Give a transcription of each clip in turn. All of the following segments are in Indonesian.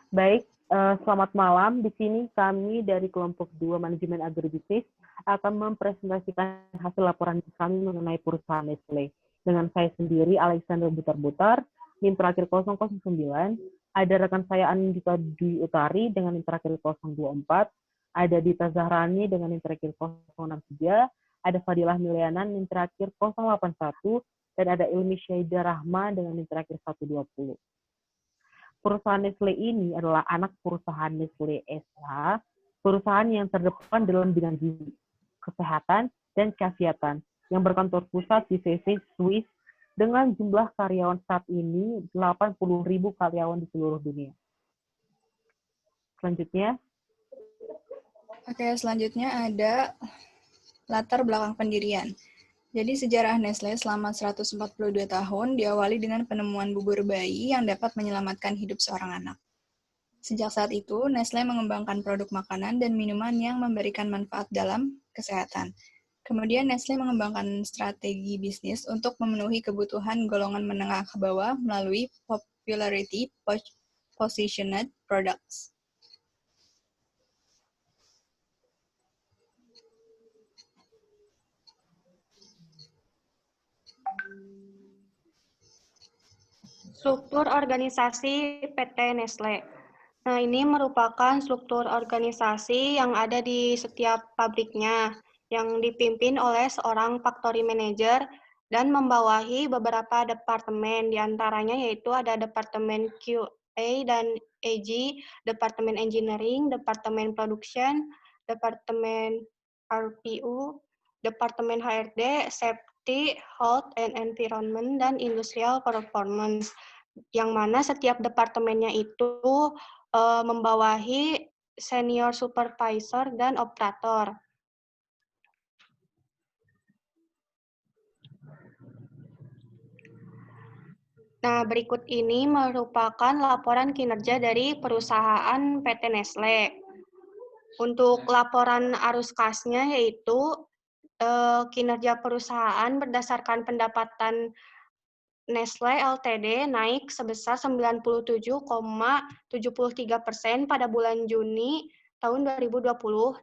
Baik, selamat malam. Di sini kami dari kelompok 2 Manajemen Agribisnis akan mempresentasikan hasil laporan kami mengenai perusahaan Nestle. Dengan saya sendiri, Alexander Butar-Butar, NIM terakhir 009, ada rekan saya Anindita Dwi Utari dengan NIM terakhir 024, ada Dita Zahrani dengan NIM terakhir 063, ada Fadilah Miliana NIM terakhir 081, dan ada Ilmi Syaida Rahma dengan NIM terakhir 120. Perusahaan Nestle ini adalah anak perusahaan Nestle S.A., perusahaan yang terdepan dalam bidang gizi, kesehatan, dan kesehatan, yang berkantor pusat di Vevey, Swiss, dengan jumlah karyawan saat ini 80.000 karyawan di seluruh dunia. Selanjutnya. Oke, selanjutnya ada latar belakang pendirian. Jadi sejarah Nestle selama 142 tahun diawali dengan penemuan bubur bayi yang dapat menyelamatkan hidup seorang anak. Sejak saat itu, Nestle mengembangkan produk makanan dan minuman yang memberikan manfaat dalam kesehatan. Kemudian Nestle mengembangkan strategi bisnis untuk memenuhi kebutuhan golongan menengah ke bawah melalui popularity positioned products. Struktur organisasi PT Nestle. Nah, ini merupakan struktur organisasi yang ada di setiap pabriknya, yang dipimpin oleh seorang factory manager dan membawahi beberapa departemen, diantaranya yaitu ada Departemen QA dan AG, Departemen Engineering, Departemen Production, Departemen RPU, Departemen HRD, Safety, Health and Environment, dan Industrial Performance, yang mana setiap departemennya itu membawahi senior supervisor dan operator. Nah, berikut ini merupakan laporan kinerja dari perusahaan PT Nestle. Untuk laporan arus kasnya yaitu kinerja perusahaan berdasarkan pendapatan Nestle Ltd naik sebesar 97,73% pada bulan Juni tahun 2020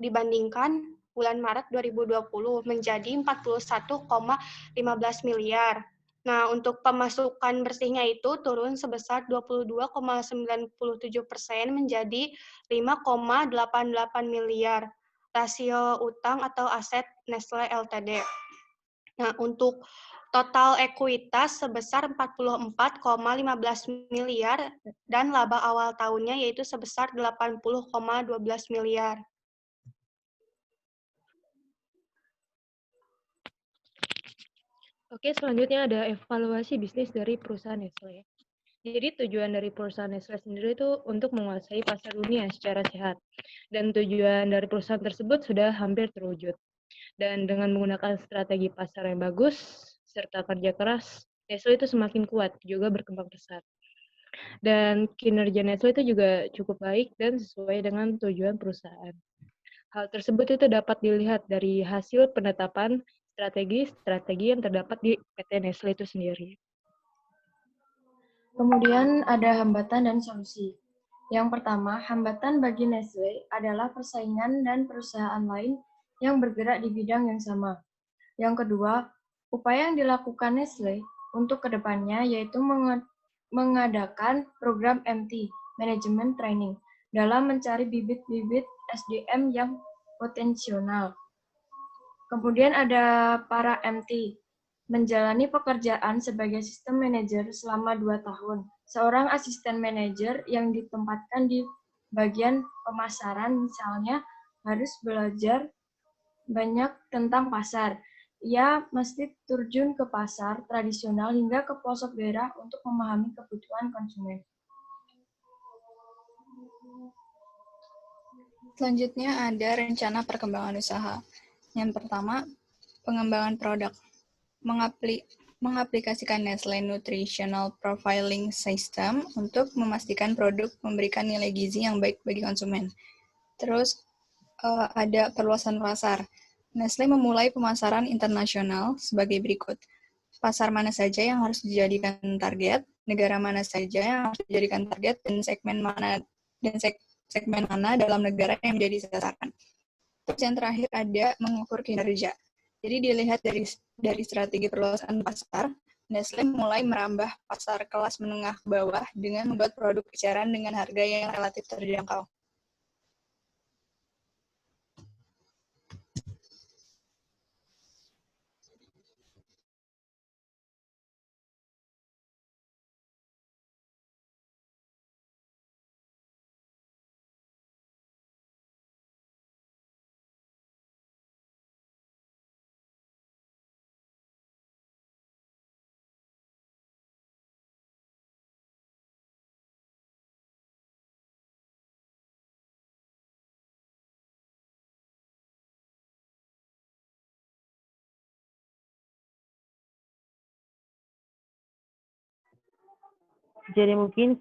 dibandingkan bulan Maret 2020 menjadi 41,15 miliar. Nah, untuk pemasukan bersihnya itu turun sebesar 22,97% menjadi 5,88 miliar. Rasio utang atau aset Nestle Ltd. Nah, untuk total ekuitas sebesar 44,15 miliar dan laba awal tahunnya yaitu sebesar 80,12 miliar. Oke, selanjutnya ada evaluasi bisnis dari perusahaan Nestle. Jadi tujuan dari perusahaan Nestle sendiri itu untuk menguasai pasar dunia secara sehat. Dan tujuan dari perusahaan tersebut sudah hampir terwujud. Dan dengan menggunakan strategi pasar yang bagus, serta kerja keras, Nestle itu semakin kuat, juga berkembang pesat. Dan kinerja Nestle itu juga cukup baik dan sesuai dengan tujuan perusahaan. Hal tersebut itu dapat dilihat dari hasil penetapan strategi yang terdapat di PT Nestle itu sendiri. Kemudian ada hambatan dan solusi. Yang pertama, hambatan bagi Nestle adalah persaingan dan perusahaan lain yang bergerak di bidang yang sama. Yang kedua, upaya yang dilakukan Nestle untuk kedepannya yaitu mengadakan program MT, Management Training, dalam mencari bibit-bibit SDM yang potensial. Kemudian ada para MT, menjalani pekerjaan sebagai sistem manager selama 2 tahun. Seorang asisten manajer yang ditempatkan di bagian pemasaran misalnya harus belajar banyak tentang pasar. Ia mesti terjun ke pasar tradisional hingga ke pelosok daerah untuk memahami kebutuhan konsumen. Selanjutnya ada rencana perkembangan usaha. Yang pertama, pengembangan produk. Mengaplikasikan Nestle Nutritional Profiling System untuk memastikan produk memberikan nilai gizi yang baik bagi konsumen. Terus ada perluasan pasar. Nestle memulai pemasaran internasional sebagai berikut. Pasar mana saja yang harus dijadikan target, negara mana saja yang harus dijadikan target, dan segmen mana dan segmen mana dalam negara yang menjadi sasaran. Terus yang terakhir ada mengukur kinerja. Jadi dilihat dari strategi perluasan pasar, Nestle mulai merambah pasar kelas menengah ke bawah dengan membuat produk eceran dengan harga yang relatif terjangkau. Jadi mungkin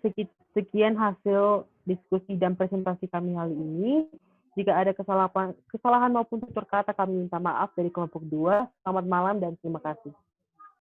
sekian hasil diskusi dan presentasi kami kali ini. Jika ada kesalahan maupun tutur kata, kami minta maaf dari kelompok 2. Selamat malam dan terima kasih.